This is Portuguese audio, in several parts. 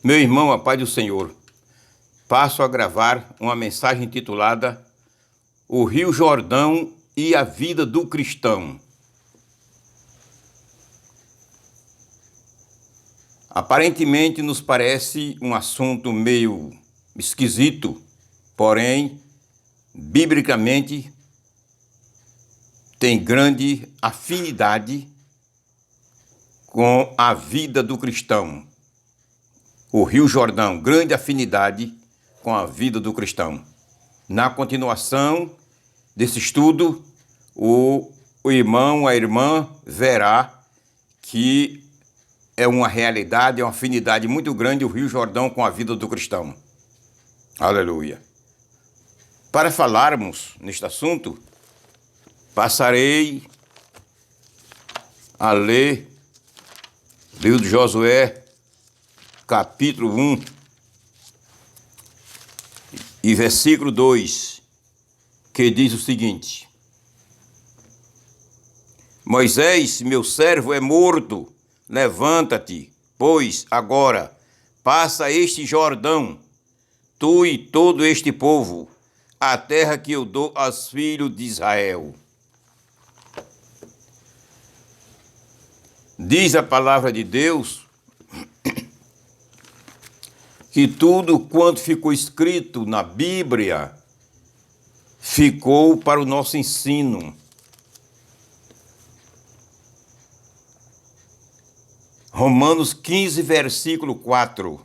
Meu irmão, a paz do Senhor, passo a gravar uma mensagem intitulada O Rio Jordão e a Vida do Cristão. Aparentemente nos parece um assunto meio esquisito, porém, biblicamente, tem grande afinidade com a vida do cristão. O Rio Jordão, grande afinidade com a vida do cristão. Na continuação desse estudo, o irmão, a irmã verá que é uma realidade, é uma afinidade muito grande o Rio Jordão com a vida do cristão. Aleluia. Para falarmos neste assunto, passarei a ler livro de Josué, capítulo 1 e versículo 2, que diz o seguinte: Moisés, meu servo, é morto, levanta-te, pois agora passa este Jordão, tu e todo este povo, a terra que eu dou aos filhos de Israel. Diz a palavra de Deus que tudo quanto ficou escrito na Bíblia ficou para o nosso ensino. Romanos 15, versículo 4,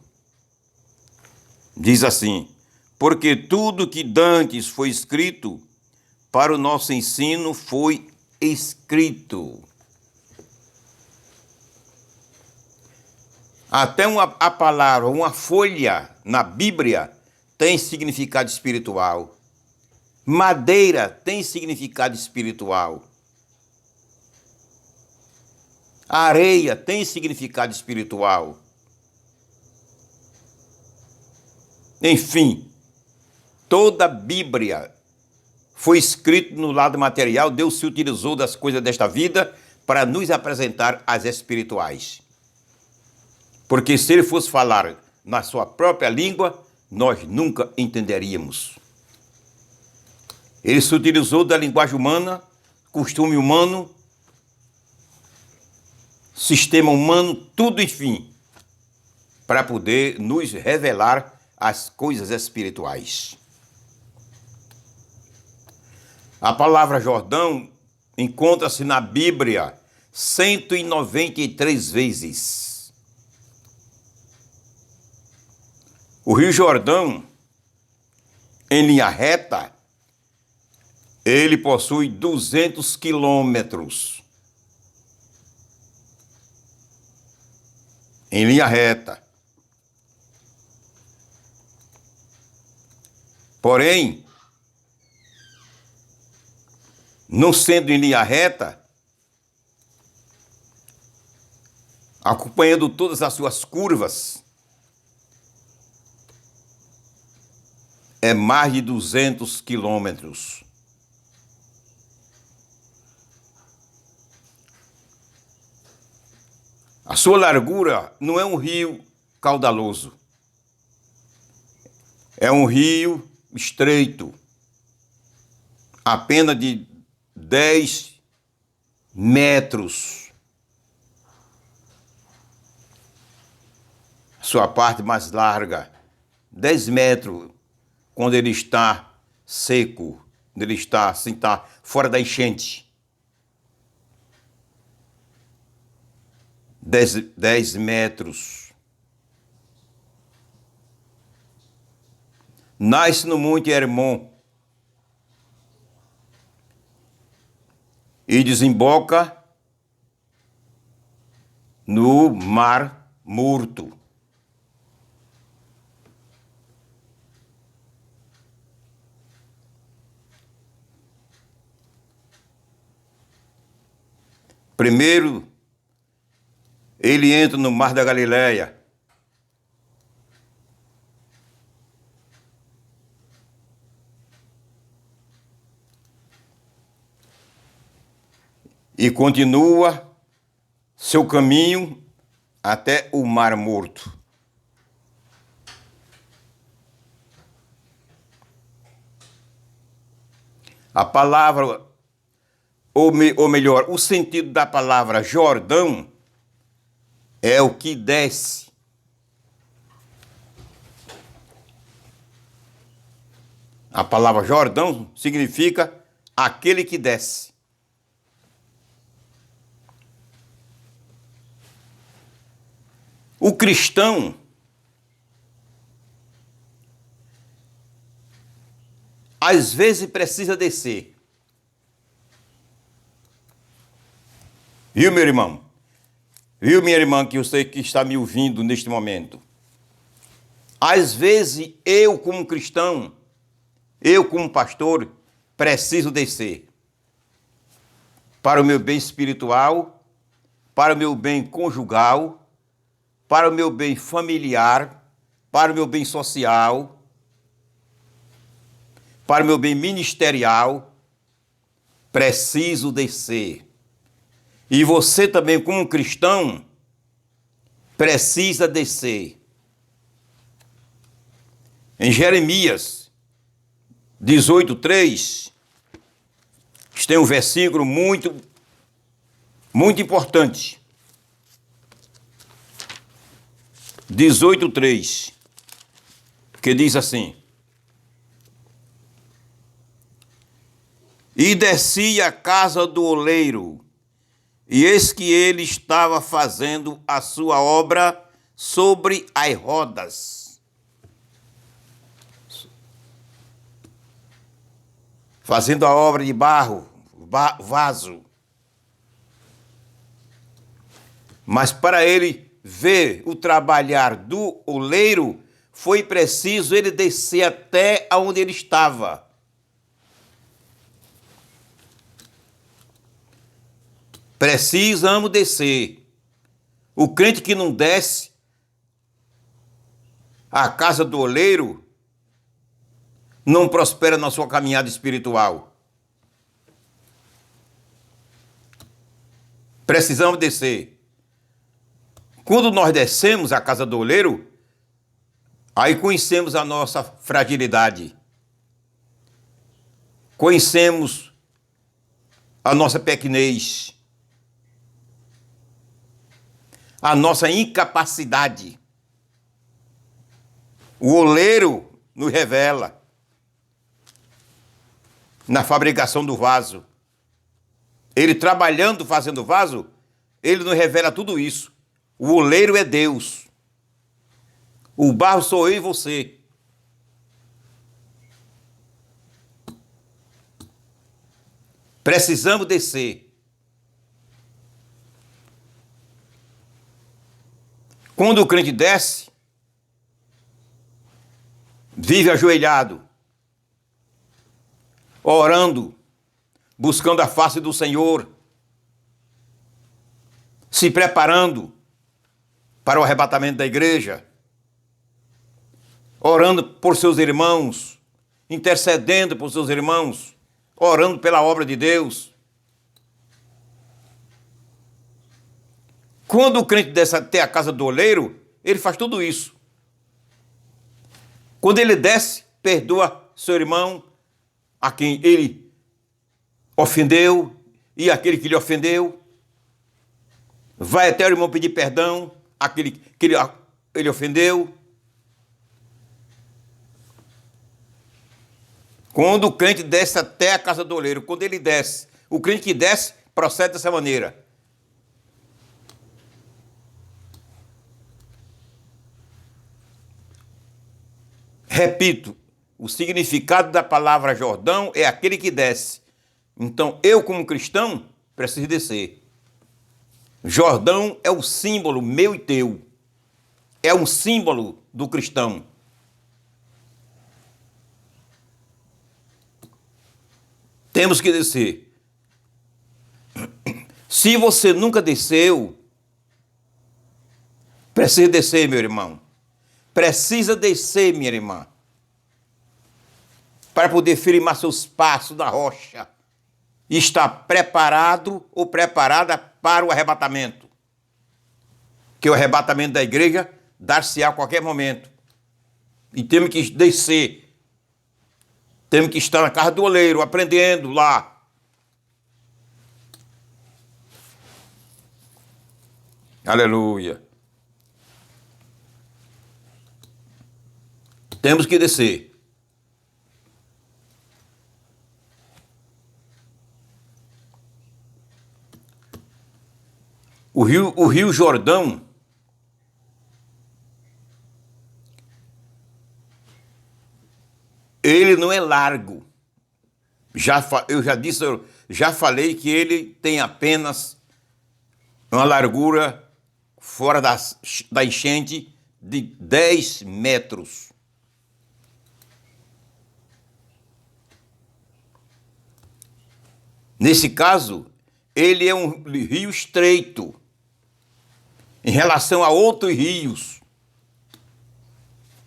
diz assim: Porque tudo que dantes foi escrito, para o nosso ensino foi escrito. Até a palavra, uma folha na Bíblia tem significado espiritual. Madeira tem significado espiritual. Areia tem significado espiritual. Enfim, toda a Bíblia foi escrita no lado material. Deus se utilizou das coisas desta vida para nos apresentar as espirituais. Porque se ele fosse falar na sua própria língua, nós nunca entenderíamos. Ele se utilizou da linguagem humana, costume humano, sistema humano, tudo enfim, para poder nos revelar as coisas espirituais. A palavra Jordão encontra-se na Bíblia 193 vezes. O Rio Jordão, em linha reta, ele possui 200 quilômetros. Em linha reta. Porém, não sendo em linha reta, acompanhando todas as suas curvas, é mais de 200 quilômetros. A sua largura não é um rio caudaloso. É um rio estreito, apenas de 10 metros. Sua parte mais larga, 10 metros, quando ele está seco, quando ele está assim, está fora da enchente. 10 metros. Nasce no Monte Hermon e desemboca no Mar Morto. Primeiro, ele entra no Mar da Galileia. E continua seu caminho até o Mar Morto. A palavra, ou melhor, o sentido da palavra Jordão é o que desce. A palavra Jordão significa aquele que desce. O cristão às vezes precisa descer. Viu, meu irmão? Viu, minha irmã, que você que está me ouvindo neste momento? Às vezes eu, como cristão, eu, como pastor, preciso descer para o meu bem espiritual, para o meu bem conjugal, para o meu bem familiar, para o meu bem social, para o meu bem ministerial. Preciso descer. E você também, como cristão, precisa descer. Em Jeremias 18:3, tem um versículo muito importante. 18:3, que diz assim: E desci à casa do oleiro, e eis que ele estava fazendo a sua obra sobre as rodas. Fazendo a obra de barro, vaso. Mas para ele ver o trabalhar do oleiro, foi preciso ele descer até onde ele estava. Precisamos descer. O crente que não desce à casa do oleiro não prospera na sua caminhada espiritual. Precisamos descer. Quando nós descemos à casa do oleiro, aí conhecemos a nossa fragilidade. Conhecemos a nossa pequenez. A nossa incapacidade. O oleiro nos revela na fabricação do vaso. Ele trabalhando, fazendo vaso, ele nos revela tudo isso. O oleiro é Deus. O barro sou eu e você. Precisamos descer. Quando o crente desce, vive ajoelhado, orando, buscando a face do Senhor, se preparando para o arrebatamento da igreja, orando por seus irmãos, intercedendo por seus irmãos, orando pela obra de Deus. Quando o crente desce até a casa do oleiro, ele faz tudo isso. Quando ele desce, perdoa seu irmão, a quem ele ofendeu, e aquele que lhe ofendeu. Vai até o irmão pedir perdão, aquele que ele ofendeu. Quando o crente desce até a casa do oleiro, quando ele desce, o crente que desce procede dessa maneira. Repito, o significado da palavra Jordão é aquele que desce. Então, eu como cristão, preciso descer. Jordão é o símbolo meu e teu. É um símbolo do cristão. Temos que descer. Se você nunca desceu, precisa descer, meu irmão. Precisa descer, minha irmã, para poder firmar seus passos na rocha e estar preparado ou preparada para o arrebatamento. Que o arrebatamento da igreja dar-se-á a qualquer momento. E temos que descer Temos que estar na casa do oleiro, aprendendo lá. Aleluia. Temos que descer. O rio Jordão, ele não é largo. Eu já falei que ele tem apenas uma largura fora da enchente de 10 metros. Nesse caso, ele é um rio estreito em relação a outros rios.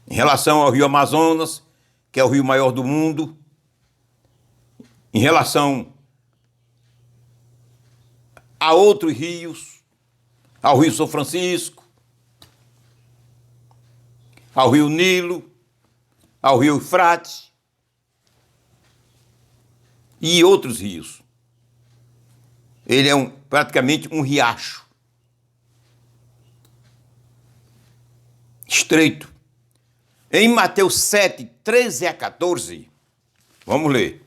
Em relação ao rio Amazonas, que é o rio maior do mundo, em relação a outros rios, ao rio São Francisco, ao rio Nilo, ao rio Eufrates e outros rios. Ele é praticamente um riacho estreito. Em Mateus 7, 13 a 14, vamos ler.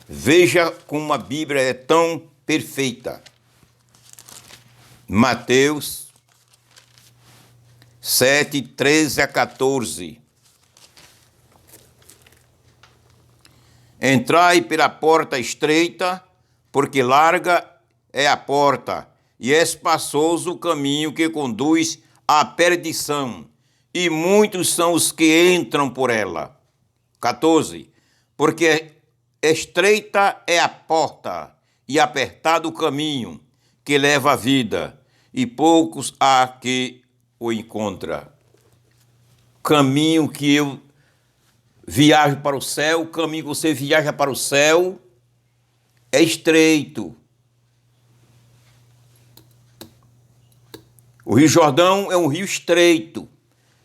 Veja como a Bíblia é tão perfeita. Mateus 7, 13 a 14. Entrai pela porta estreita, porque larga é a porta, e espaçoso o caminho que conduz à perdição, e muitos são os que entram por ela. 14. Porque estreita é a porta, e apertado o caminho que leva à vida, e poucos há que o encontra. Caminho que eu viajo para o céu, o caminho que você viaja para o céu é estreito. O Rio Jordão é um rio estreito.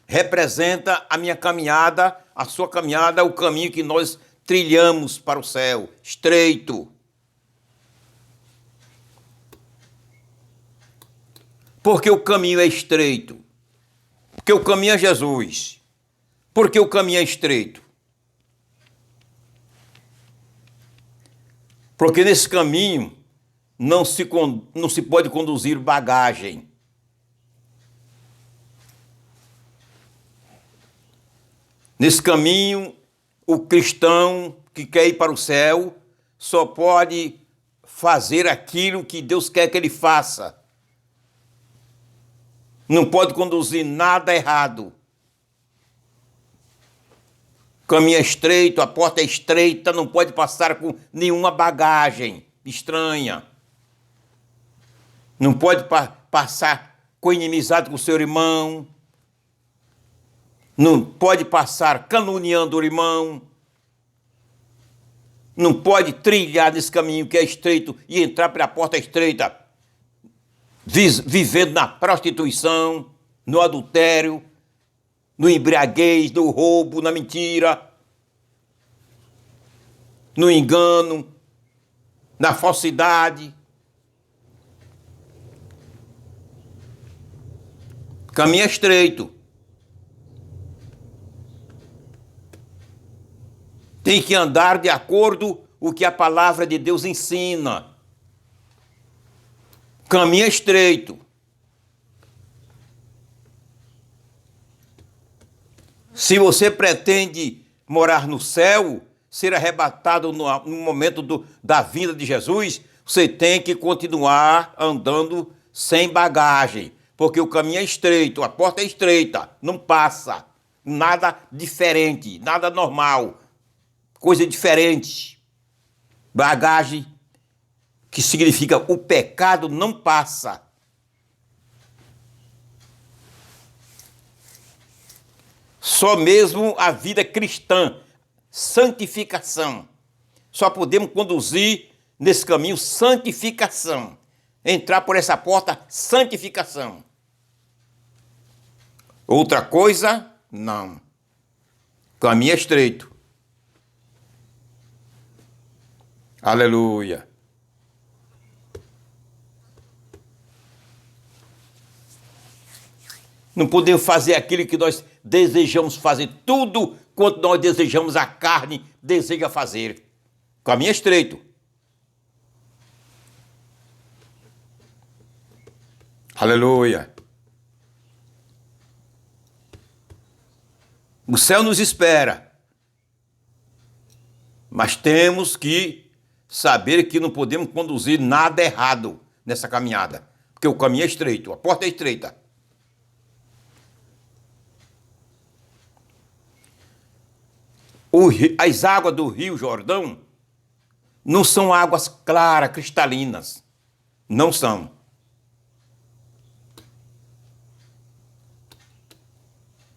Representa a minha caminhada, a sua caminhada, o caminho que nós trilhamos para o céu. Estreito. Porque o caminho é estreito. Porque o caminho é Jesus. Porque o caminho é estreito. Porque nesse caminho não se pode conduzir bagagem. Nesse caminho, o cristão que quer ir para o céu só pode fazer aquilo que Deus quer que ele faça. Não pode conduzir nada errado. O caminho é estreito, a porta é estreita, não pode passar com nenhuma bagagem estranha. Não pode passar com inimizade com o seu irmão. Não pode passar caluniando o irmão. Não pode trilhar nesse caminho que é estreito e entrar pela porta estreita, vivendo na prostituição, no adultério, no embriaguez, no roubo, na mentira, no engano, na falsidade. Caminho é estreito. Tem que andar de acordo com o que a palavra de Deus ensina. Caminho é estreito. Se você pretende morar no céu, ser arrebatado no momento da vinda de Jesus, você tem que continuar andando sem bagagem, porque o caminho é estreito, a porta é estreita, não passa nada diferente, nada normal, coisa diferente. Bagagem, que significa o pecado, não passa. Só mesmo a vida cristã, santificação. Só podemos conduzir nesse caminho santificação. Entrar por essa porta, santificação. Outra coisa, não. O caminho é estreito. Aleluia. Não podemos fazer aquilo que nós desejamos fazer, tudo quanto nós desejamos, a carne deseja fazer. O caminho é estreito. Aleluia. O céu nos espera. Mas temos que saber que não podemos conduzir nada errado nessa caminhada. Porque o caminho é estreito, a porta é estreita. As águas do Rio Jordão não são águas claras, cristalinas. Não são.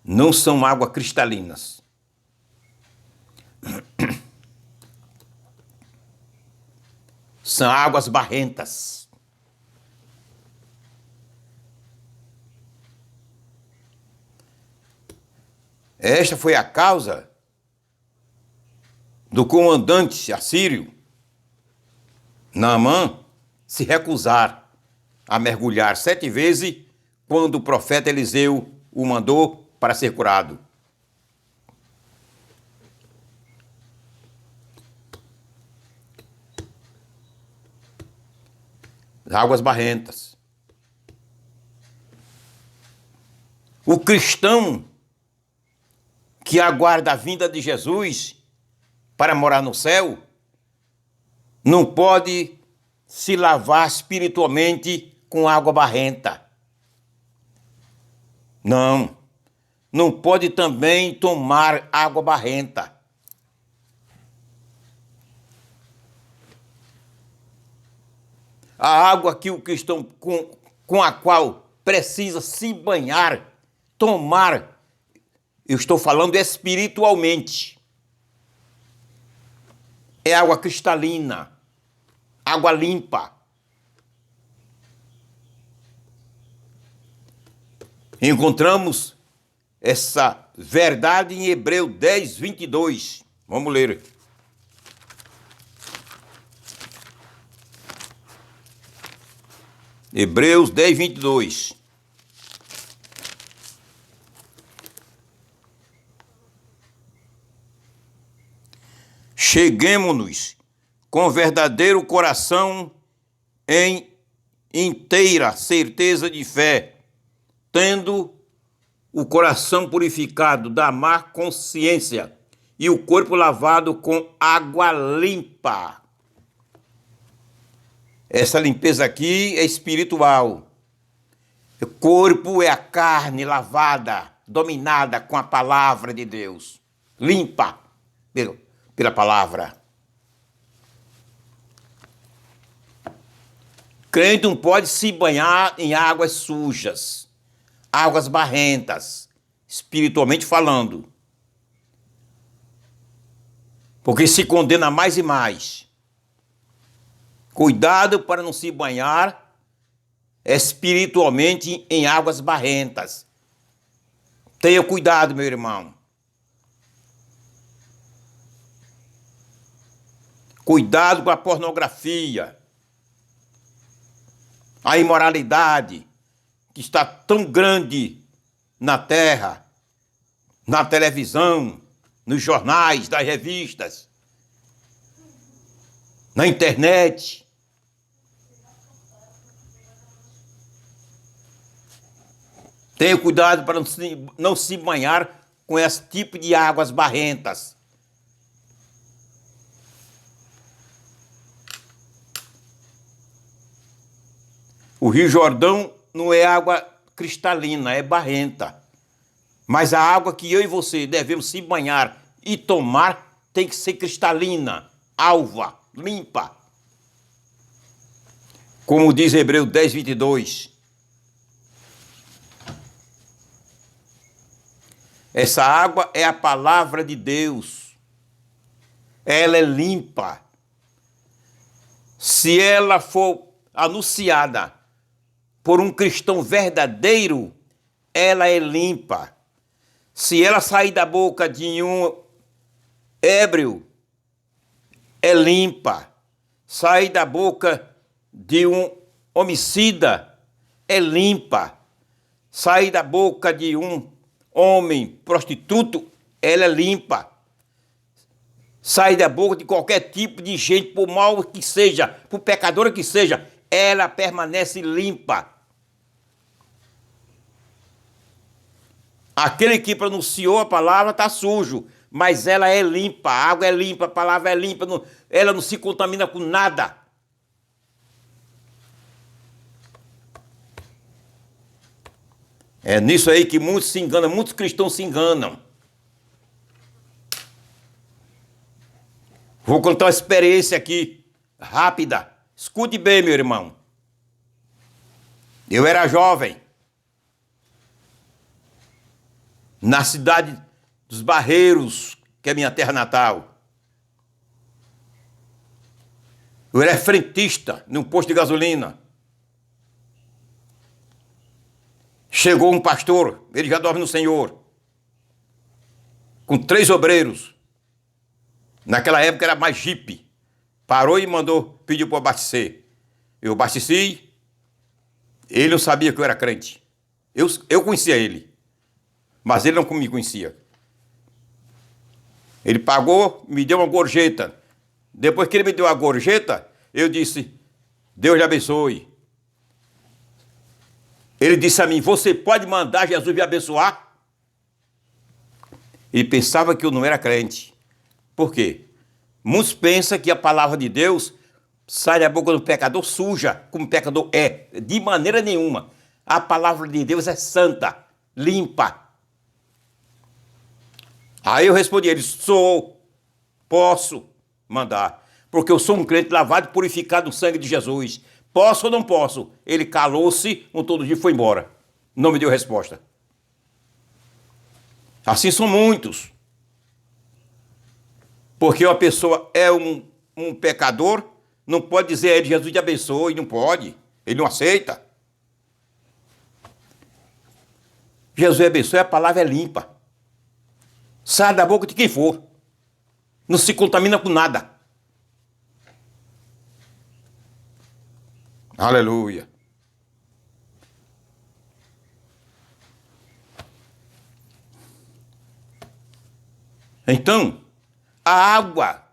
Não são águas cristalinas. São águas barrentas. Esta foi a causa do comandante assírio, Naamã, se recusar a mergulhar 7 vezes quando o profeta Eliseu o mandou para ser curado. Águas barrentas. O cristão que aguarda a vinda de Jesus para morar no céu não pode se lavar espiritualmente com água barrenta. Não pode também tomar água barrenta. A água que o cristão com a qual precisa se banhar, tomar, eu estou falando espiritualmente. É água cristalina, água limpa. Encontramos essa verdade em Hebreus 10, 22. Vamos ler. Hebreus 10, 22. Cheguemo-nos com verdadeiro coração em inteira certeza de fé, tendo o coração purificado da má consciência e o corpo lavado com água limpa. Essa limpeza aqui é espiritual. O corpo é a carne lavada, dominada com a palavra de Deus. Limpa pela palavra. Crente não pode se banhar em águas sujas, águas barrentas, espiritualmente falando. Porque se condena mais e mais. Cuidado para não se banhar espiritualmente em águas barrentas. Tenha cuidado, meu irmão. Cuidado com a pornografia, a imoralidade que está tão grande na terra, na televisão, nos jornais, nas revistas, na internet. Tenha cuidado para não se banhar com esse tipo de águas barrentas. O Rio Jordão não é água cristalina, é barrenta. Mas a água que eu e você devemos se banhar e tomar tem que ser cristalina, alva, limpa. Como diz Hebreus 10, 22. Essa água é a palavra de Deus. Ela é limpa. Se ela for anunciada por um cristão verdadeiro, ela é limpa. Se ela sair da boca de um ébrio, é limpa. sair da boca de um homicida é limpa. Sair da boca de um homem prostituto, ela é limpa. Sair da boca de qualquer tipo de gente, por mal que seja, por pecadora que seja, ela permanece limpa. Aquele que pronunciou a palavra está sujo, mas ela é limpa, a água é limpa, a palavra é limpa, ela não se contamina com nada. É nisso aí que muitos se enganam, muitos cristãos se enganam. Vou contar uma experiência aqui, rápida. Escute bem, meu irmão. Eu era jovem, na cidade dos Barreiros, que é minha terra natal. Eu era frentista num posto de gasolina. Chegou um pastor, ele já dorme no Senhor, com 3 obreiros. Naquela época era mais jipe. Parou e pediu para eu abastecer. Eu abasteci, ele não sabia que eu era crente. Eu conhecia ele, mas ele não me conhecia. Ele pagou, me deu uma gorjeta. Depois que ele me deu a gorjeta, eu disse, Deus lhe abençoe. Ele disse a mim, você pode mandar Jesus me abençoar? Ele pensava que eu não era crente. Por quê? Muitos pensam que a palavra de Deus sai da boca do pecador suja, como o pecador é. De maneira nenhuma. A palavra de Deus é santa, limpa. Aí eu respondi a ele, posso mandar, porque eu sou um crente lavado e purificado no sangue de Jesus. Posso ou não posso? Ele calou-se, um todo dia foi embora. Não me deu resposta. Assim são muitos. Porque uma pessoa é um pecador, não pode dizer a ele, Jesus te abençoe, não pode. Ele não aceita. Jesus abençoe, a palavra é limpa. Sai da boca de quem for. Não se contamina com nada. Aleluia. Então, a água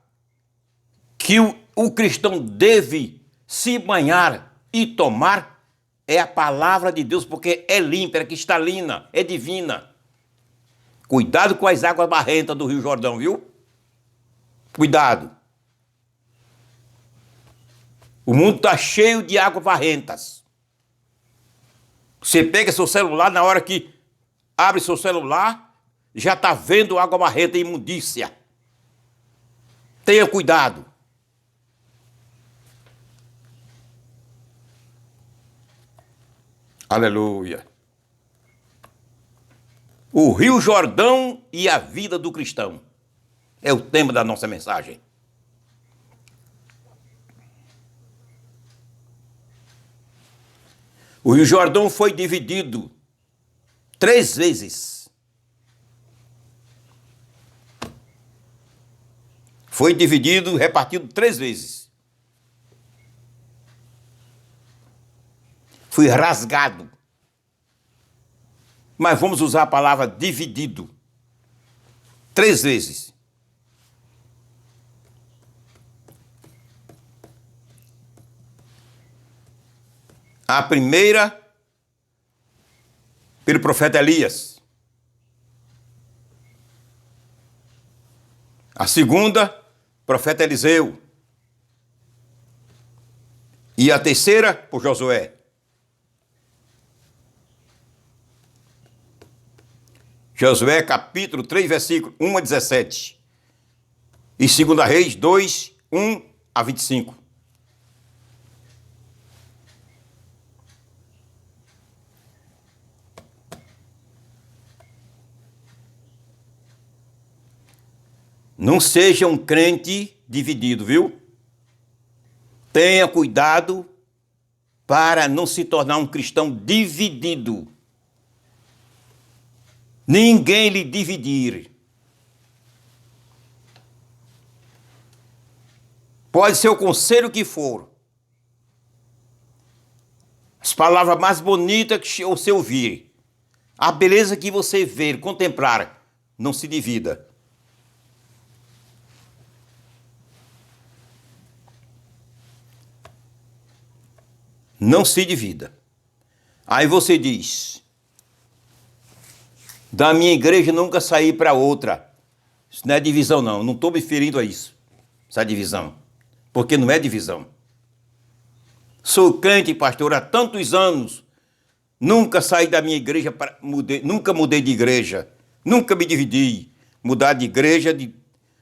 que o cristão deve se banhar e tomar é a palavra de Deus, porque é limpa, é cristalina, é divina. Cuidado com as águas barrentas do Rio Jordão, viu? Cuidado. O mundo está cheio de águas barrentas. Você pega seu celular, na hora que abre seu celular, já está vendo água barrenta e imundícia. Tenha cuidado. Aleluia. O Rio Jordão e a vida do cristão é o tema da nossa mensagem. O Rio Jordão foi dividido 3 vezes. Foi dividido, repartido 3 vezes. Foi rasgado. Mas vamos usar a palavra dividido. 3 vezes. A primeira, pelo profeta Elias. A segunda, profeta Eliseu. E a terceira, por Josué. Josué capítulo 3, versículo 1 a 17. E 2 Reis 2, 1 a 25. Não seja um crente dividido, viu? Tenha cuidado para não se tornar um cristão dividido. Ninguém lhe dividir. Pode ser o conselho que for. As palavras mais bonitas que você ouvir. A beleza que você ver, contemplar. Não se divida. Não se divida. Aí você diz: da minha igreja nunca saí para outra. Isso não é divisão, não. Não estou me referindo a isso. Essa divisão. Porque não é divisão. Sou crente, pastor, há tantos anos. Nunca saí da minha igreja, nunca mudei de igreja. Nunca me dividi. Mudar de igreja,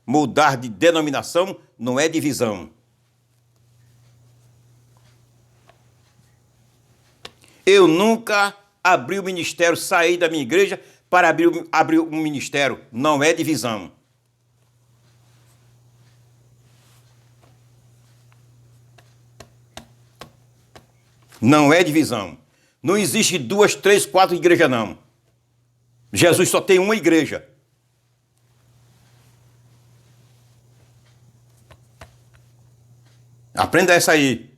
mudar de denominação, não é divisão. Eu nunca abri o ministério, saí da minha igreja para abrir um ministério. Não é divisão. Não é divisão. Não existe 2, 3, 4 igrejas, não. Jesus só tem uma igreja. Aprenda essa aí.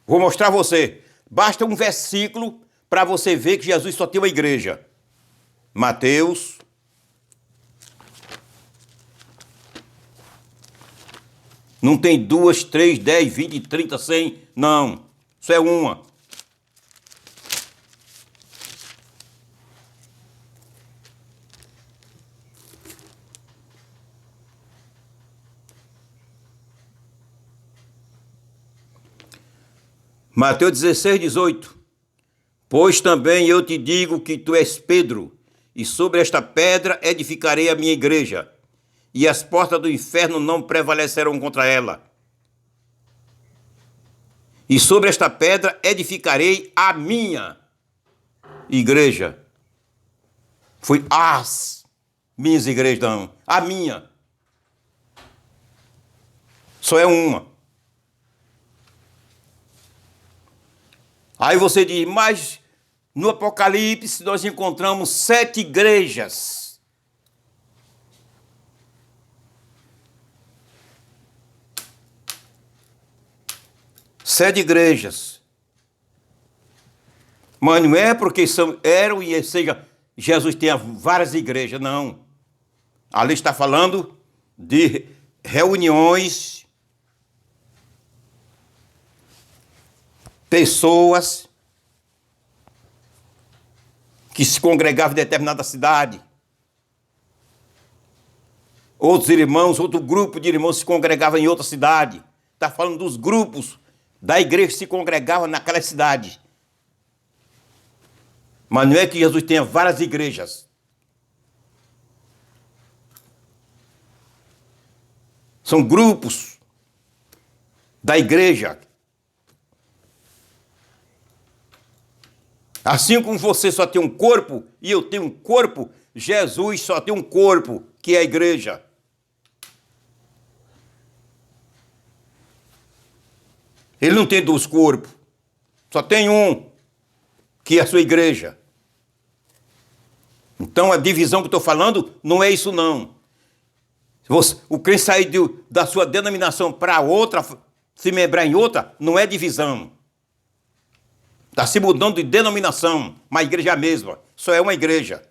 Vou mostrar a você. Basta um versículo para você ver que Jesus só tem uma igreja. Mateus. Não tem 2, 3, 10, 20, 30, 100. Não. Isso é uma. Mateus 16, 18. Pois também eu te digo que tu és Pedro, e sobre esta pedra edificarei a minha igreja, e as portas do inferno não prevalecerão contra ela. E sobre esta pedra edificarei a minha igreja. Foi as minhas igrejas, não. A minha. Só é uma. Aí você diz, mas no Apocalipse nós encontramos 7 igrejas. Sete igrejas. Mas não é porque eram e seja, Jesus tenha várias igrejas, não. Ali está falando de reuniões, pessoas que se congregavam em determinada cidade. Outros irmãos, outro grupo de irmãos se congregavam em outra cidade. Está falando dos grupos da igreja que se congregavam naquela cidade. Mas não é que Jesus tenha várias igrejas. São grupos da igreja. Assim como você só tem um corpo e eu tenho um corpo, Jesus só tem um corpo, que é a igreja. Ele não tem 2 corpos, só tem um, que é a sua igreja. Então a divisão que eu estou falando não é isso não. O crente sair da sua denominação para outra, se membrar em outra, não é divisão. Está se mudando de denominação, mas a igreja é a mesma, só é uma igreja.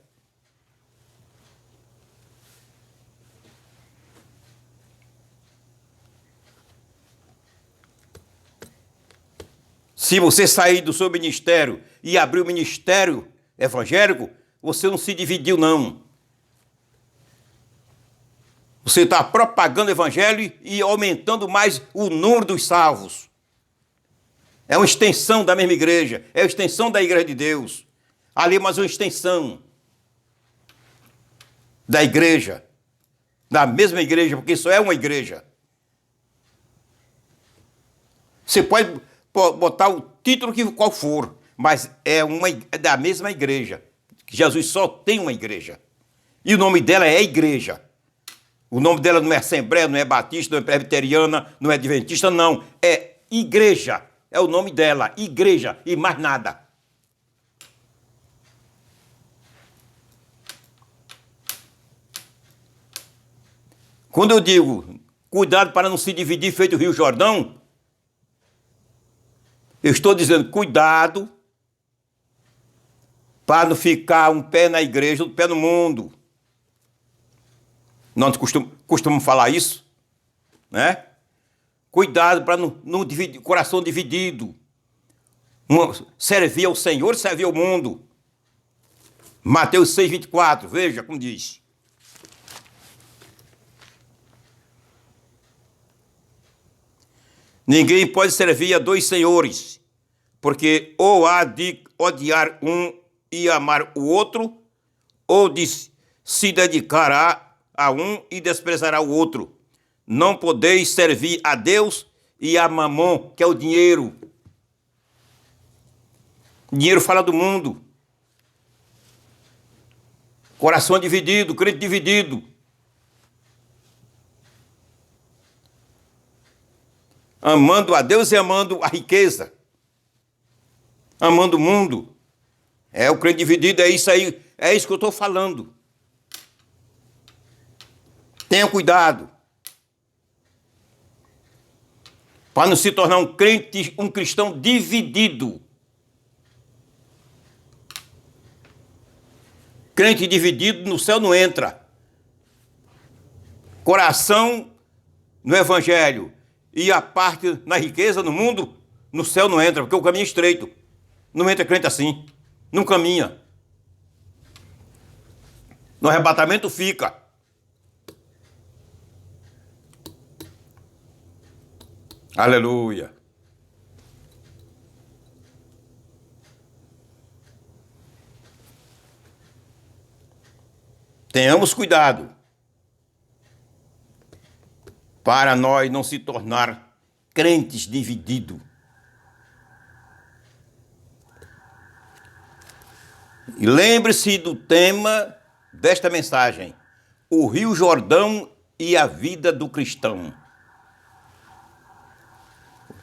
Se você sair do seu ministério e abrir o ministério evangélico, você não se dividiu, não. Você está propagando o evangelho e aumentando mais o número dos salvos. É uma extensão da mesma igreja, é uma extensão da igreja de Deus. Ali é mais uma extensão da igreja, da mesma igreja, porque só é uma igreja. Você pode botar o título que qual for, mas é da mesma igreja. Jesus só tem uma igreja. E o nome dela é igreja. O nome dela não é Assembleia, não é Batista, não é Presbiteriana, não é Adventista, não. É igreja. É o nome dela, igreja, e mais nada. Quando eu digo Cuidado para não se dividir feito o Rio Jordão. Eu estou dizendo, cuidado para não ficar um pé na igreja, outro pé no mundo. Nós costumamos falar isso, né? Cuidado para não dividir, coração dividido. Servir ao Senhor e servir ao mundo. Mateus 6,24, veja como diz. Ninguém pode servir a dois senhores, porque ou há de odiar um e amar o outro, ou se dedicará a um e desprezará o outro. Não podeis servir a Deus e a Mamon, que é o dinheiro. Dinheiro fala do mundo. Coração dividido, crente dividido. Amando a Deus e amando a riqueza. Amando o mundo. O crente dividido, é isso aí. É isso que eu estou falando. Tenha cuidado. Para não se tornar um crente, um cristão dividido. Crente dividido no céu não entra. Coração no evangelho e a parte na riqueza no mundo, no céu não entra, porque o caminho é estreito. Não entra crente assim. Não caminha. No arrebatamento fica. Aleluia. Tenhamos cuidado para nós não se tornar crentes divididos. E lembre-se do tema desta mensagem: o Rio Jordão e a vida do cristão.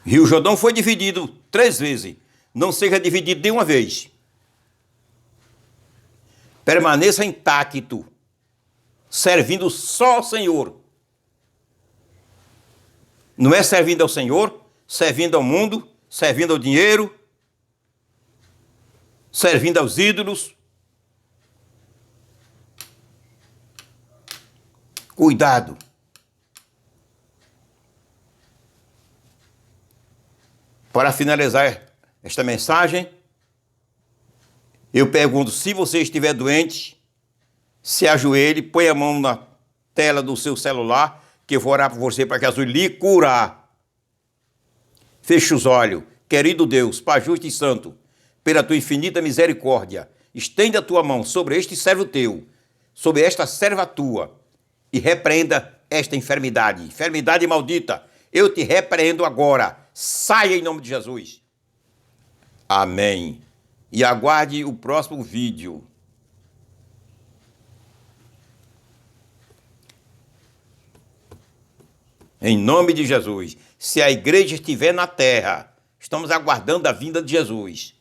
Rio Jordão foi dividido 3 vezes. Não seja dividido de uma vez. Permaneça intacto, servindo só ao Senhor. Não é servindo ao Senhor, servindo ao mundo, servindo ao dinheiro, servindo aos ídolos. Cuidado. Para finalizar esta mensagem, eu pergunto, se você estiver doente, se ajoelhe, põe a mão na tela do seu celular, que eu vou orar por você para que Jesus lhe curar. Feche os olhos. Querido Deus, Pai justo e santo, pela tua infinita misericórdia, estende a tua mão sobre este servo teu, sobre esta serva tua, e repreenda esta enfermidade. Enfermidade maldita, eu te repreendo agora. Saia em nome de Jesus. Amém. E aguarde o próximo vídeo. Em nome de Jesus. Se a igreja estiver na terra, estamos aguardando a vinda de Jesus.